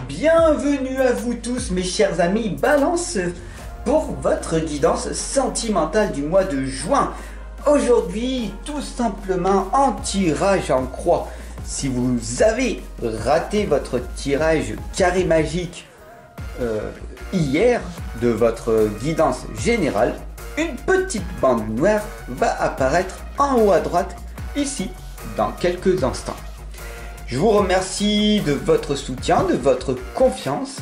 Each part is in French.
Bienvenue à vous tous mes chers amis Balance pour votre guidance sentimentale du mois de juin. Aujourd'hui tout simplement en tirage en croix. Si vous avez raté votre tirage carré magique hier de votre guidance générale, une petite bande noire va apparaître en haut à droite ici dans quelques instants. Je vous remercie de votre soutien, de votre confiance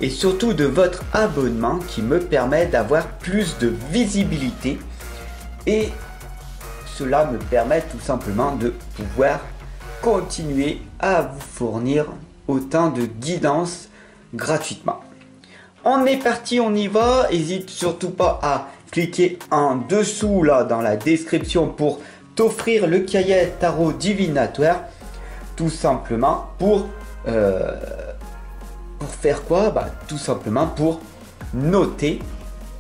et surtout de votre abonnement qui me permet d'avoir plus de visibilité et cela me permet tout simplement de pouvoir continuer à vous fournir autant de guidance gratuitement. On est parti, on y va. N'hésite surtout pas à cliquer en dessous là dans la description pour t'offrir le cahier tarot divinatoire. Tout simplement pour faire quoi? Tout simplement pour noter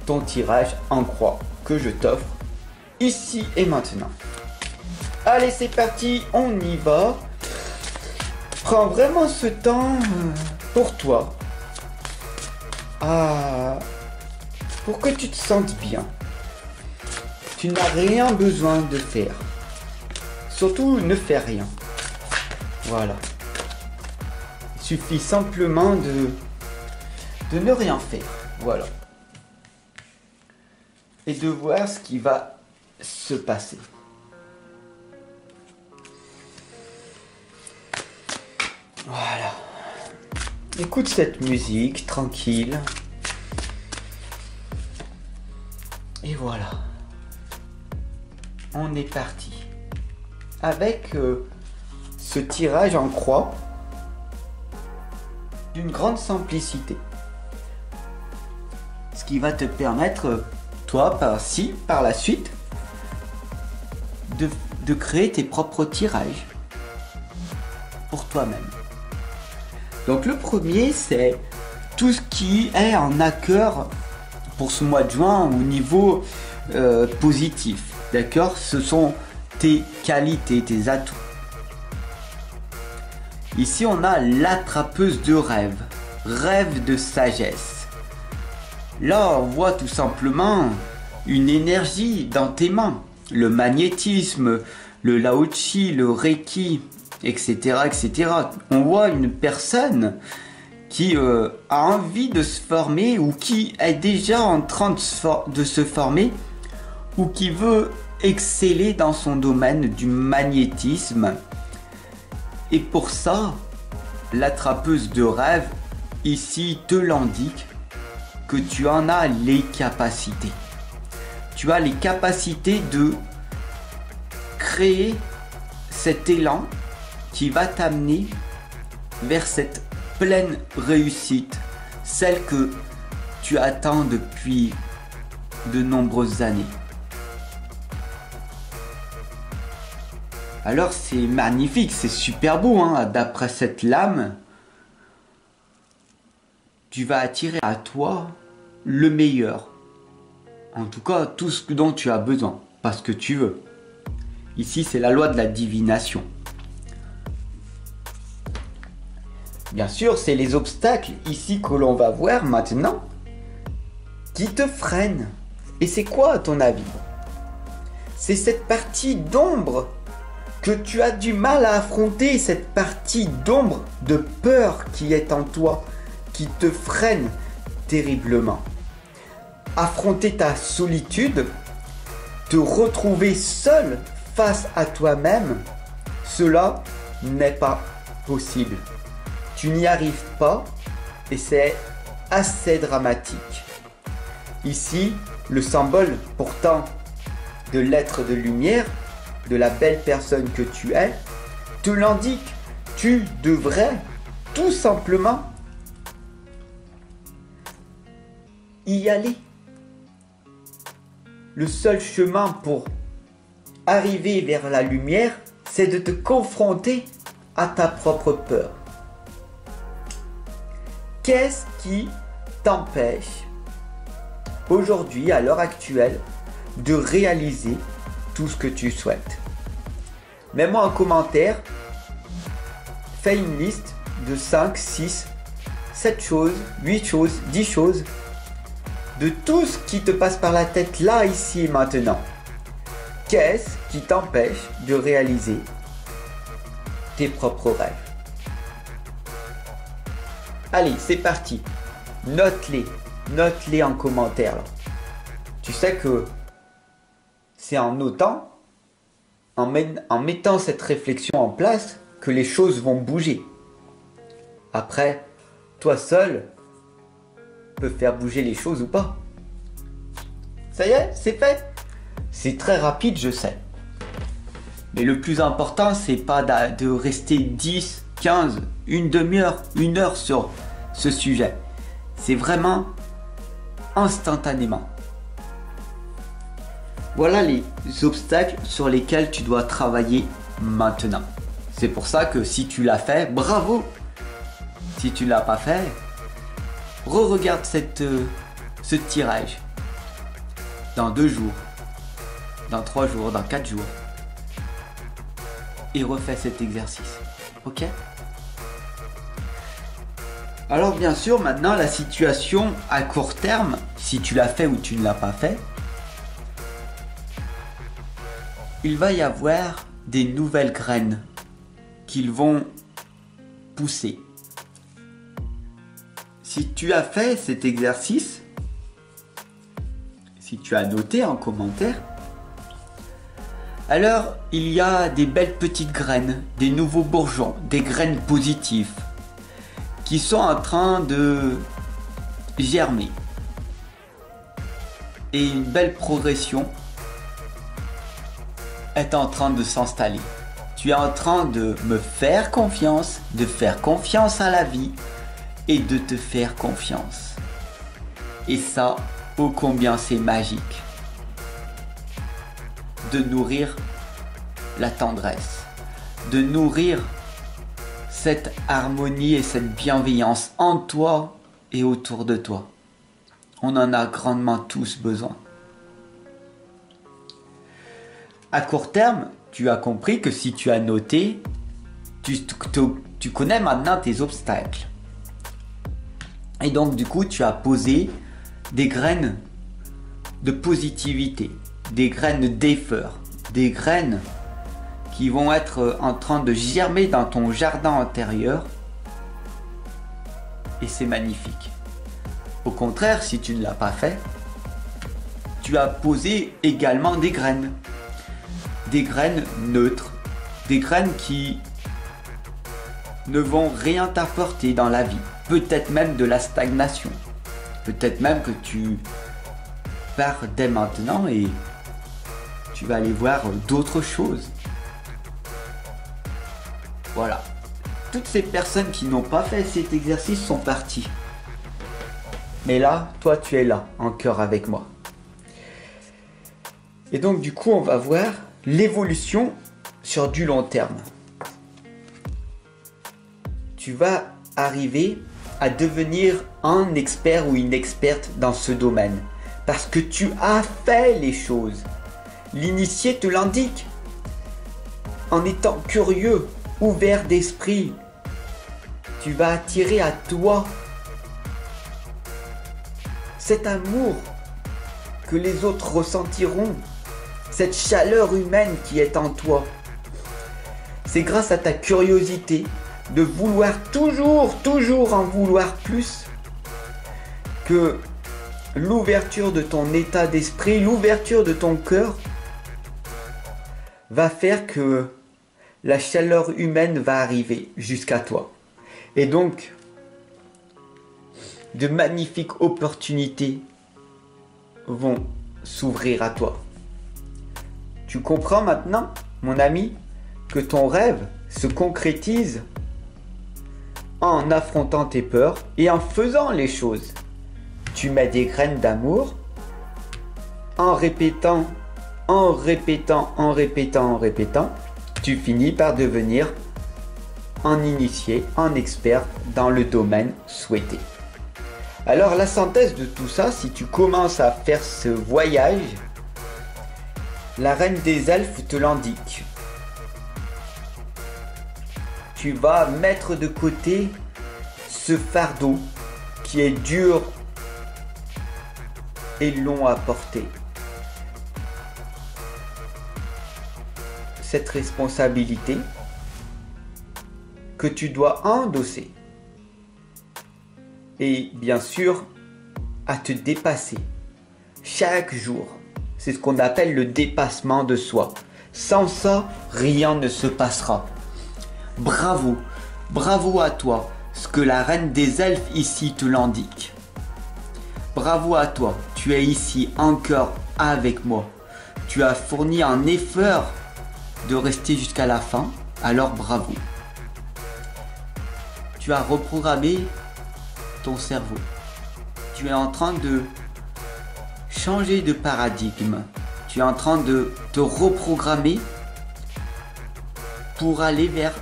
ton tirage en croix que je t'offre ici et maintenant. Allez, c'est parti, on y va. Prends vraiment ce temps pour toi. Pour que tu te sentes bien. Tu n'as rien besoin de faire. Surtout, ne fais rien. Voilà. Il suffit simplement de ne rien faire. Voilà. Et de voir ce qui va se passer. Voilà. Écoute cette musique tranquille. Et voilà. On est parti. Avec ce tirage en croix d'une grande simplicité. Ce qui va te permettre, toi, par la suite, de créer tes propres tirages pour toi-même. Donc le premier, c'est tout ce qui est en accord pour ce mois de juin au niveau positif. D'accord? Ce sont tes qualités, tes atouts. Ici, on a l'attrapeuse de rêve, rêve de sagesse. Là, on voit tout simplement une énergie dans tes mains. Le magnétisme, le Lao-Chi, le Reiki, etc., etc. On voit une personne qui a envie de se former ou qui est déjà en train de se former ou qui veut exceller dans son domaine du magnétisme. Et pour ça, l'attrapeuse de rêve ici te l'indique que tu en as les capacités. Tu as les capacités de créer cet élan qui va t'amener vers cette pleine réussite, celle que tu attends depuis de nombreuses années. Alors c'est magnifique, c'est super beau, hein. D'après cette lame, tu vas attirer à toi le meilleur. En tout cas, tout ce dont tu as besoin, parce que tu veux. Ici, c'est la loi de la divination. Bien sûr, c'est les obstacles ici que l'on va voir maintenant qui te freinent. Et c'est quoi à ton avis? C'est cette partie d'ombre que tu as du mal à affronter, cette partie d'ombre de peur qui est en toi, qui te freine terriblement. Affronter ta solitude, te retrouver seul face à toi-même, cela n'est pas possible. Tu n'y arrives pas et c'est assez dramatique. Ici, le symbole pourtant de l'être de lumière, de la belle personne que tu es, te l'indique. Tu devrais tout simplement y aller. Le seul chemin pour arriver vers la lumière, c'est de te confronter à ta propre peur. Qu'est-ce qui t'empêche aujourd'hui, à l'heure actuelle, de réaliser tout ce que tu souhaites? Mets-moi en commentaire, fais une liste de 5, 6 7 choses, 8 choses, 10 choses, de tout ce qui te passe par la tête là, ici et maintenant. Qu'est-ce qui t'empêche de réaliser tes propres rêves? Allez, c'est parti. Note-les en commentaire là. Tu sais que c'est en notant, en mettant cette réflexion en place, que les choses vont bouger. Après, toi seul peux faire bouger les choses ou pas. Ça y est, c'est fait. C'est très rapide, je sais. Mais le plus important, c'est pas de rester 10, 15, une demi-heure, une heure sur ce sujet. C'est vraiment instantanément. Voilà les obstacles sur lesquels tu dois travailler maintenant. C'est pour ça que si tu l'as fait, bravo! Si tu ne l'as pas fait, re-regarde ce tirage dans 2 jours, dans 3 jours, dans 4 jours. Et refais cet exercice. Ok? Alors bien sûr, maintenant la situation à court terme, si tu l'as fait ou tu ne l'as pas fait, il va y avoir des nouvelles graines qui vont pousser. Si tu as fait cet exercice, si tu as noté en commentaire, alors il y a des belles petites graines, des nouveaux bourgeons, des graines positives qui sont en train de germer. Et une belle progression est en train de s'installer. Tu es en train de me faire confiance, de faire confiance à la vie et de te faire confiance. Et ça, ô combien c'est magique. De nourrir la tendresse, de nourrir cette harmonie et cette bienveillance en toi et autour de toi. On en a grandement tous besoin. À court terme, tu as compris que si tu as noté, tu connais maintenant tes obstacles. Et donc du coup, tu as posé des graines de positivité, des graines d'effort, des graines qui vont être en train de germer dans ton jardin intérieur. Et c'est magnifique. Au contraire, si tu ne l'as pas fait, tu as posé également des graines neutres, des graines qui ne vont rien t'apporter dans la vie, peut-être même de la stagnation, peut-être même que tu pars dès maintenant et tu vas aller voir d'autres choses. Voilà. Toutes ces personnes qui n'ont pas fait cet exercice sont parties. Mais là, toi tu es là, en cœur avec moi. Et donc du coup, on va voir l'évolution sur du long terme. Tu vas arriver à devenir un expert ou une experte dans ce domaine. Parce que tu as fait les choses. L'initié te l'indique. En étant curieux, ouvert d'esprit, tu vas attirer à toi cet amour que les autres ressentiront, cette chaleur humaine qui est en toi. C'est grâce à ta curiosité de vouloir toujours en vouloir plus que l'ouverture de ton état d'esprit, l'ouverture de ton cœur va faire que la chaleur humaine va arriver jusqu'à toi. Et donc, de magnifiques opportunités vont s'ouvrir à toi. Tu comprends maintenant, mon ami, que ton rêve se concrétise en affrontant tes peurs et en faisant les choses. Tu mets des graines d'amour en répétant, tu finis par devenir un initié, un expert dans le domaine souhaité. Alors la synthèse de tout ça, si tu commences à faire ce voyage, la reine des elfes te l'indique. Tu vas mettre de côté ce fardeau qui est dur et long à porter. Cette responsabilité que tu dois endosser. Et bien sûr, à te dépasser chaque jour. C'est ce qu'on appelle le dépassement de soi. Sans ça, rien ne se passera. Bravo, bravo à toi, ce que la reine des elfes ici te l'indique. Bravo à toi, tu es ici encore avec moi. Tu as fourni un effort de rester jusqu'à la fin, alors bravo. Tu as reprogrammé ton cerveau. Tu es en train de changer de paradigme. Tu es en train de te reprogrammer pour aller vers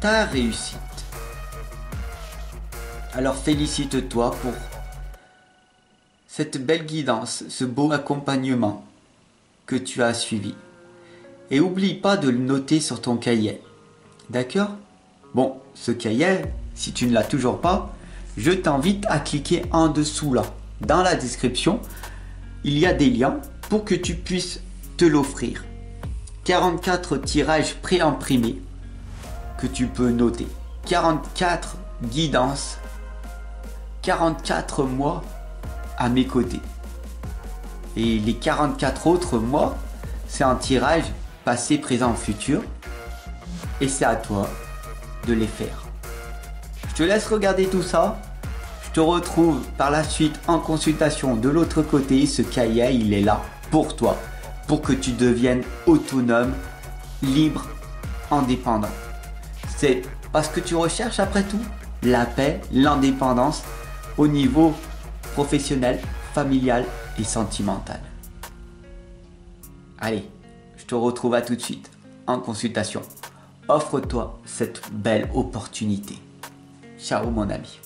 ta réussite. Alors félicite-toi pour cette belle guidance, ce beau accompagnement que tu as suivi. Et oublie pas de le noter sur ton cahier. D'accord ? Bon, ce cahier, si tu ne l'as toujours pas, je t'invite à cliquer en dessous là. Dans la description, il y a des liens pour que tu puisses te l'offrir. 44 tirages pré-imprimés que tu peux noter. 44 guidances. 44 mois à mes côtés. Et les 44 autres mois, c'est un tirage passé, présent, futur. Et c'est à toi de les faire. Je te laisse regarder tout ça. Je te retrouve par la suite en consultation de l'autre côté. Ce cahier, il est là pour toi. Pour que tu deviennes autonome, libre, indépendant. C'est parce que tu recherches après tout la paix, l'indépendance au niveau professionnel, familial et sentimental. Allez, je te retrouve à tout de suite en consultation. Offre-toi cette belle opportunité. Ciao mon ami.